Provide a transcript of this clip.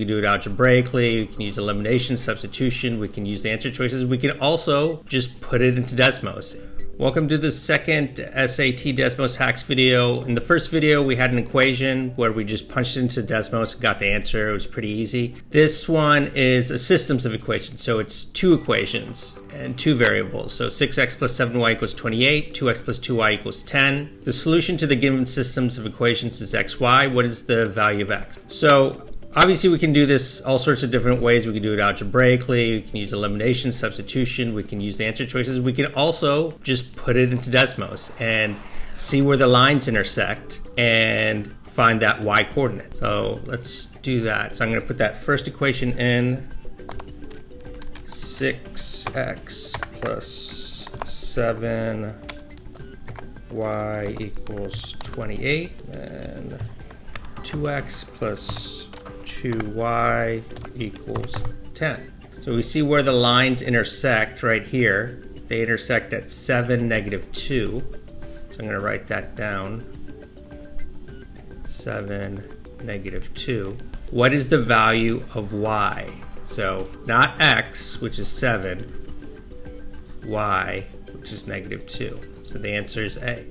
can do it algebraically, we can use elimination, substitution, we can use the answer choices, we can also just put it into Desmos. Welcome to the second SAT Desmos Hacks video. In the first video, we had an equation where we just punched into Desmos and got the answer. It was pretty easy. This one is a systems of equations. So it's two equations and two variables. So 6x plus 7y equals 28, 2x plus 2y equals 10. The solution to the given systems of equations is xy. What is the value of x? So obviously, we can do this all sorts of different ways. We can do it algebraically, we can use elimination, substitution, we can use the answer choices. We can also just put it into Desmos and see where the lines intersect and find that y coordinate. So let's do that. So I'm going to put that first equation in. 6x plus 7y equals 28, and 2x plus 2y equals 10. So we see where the lines intersect right here. They intersect at 7, negative 2. So I'm going to write that down. 7, negative 2. What is the value of y? So not x, which is 7, y, which is negative 2. So the answer is A.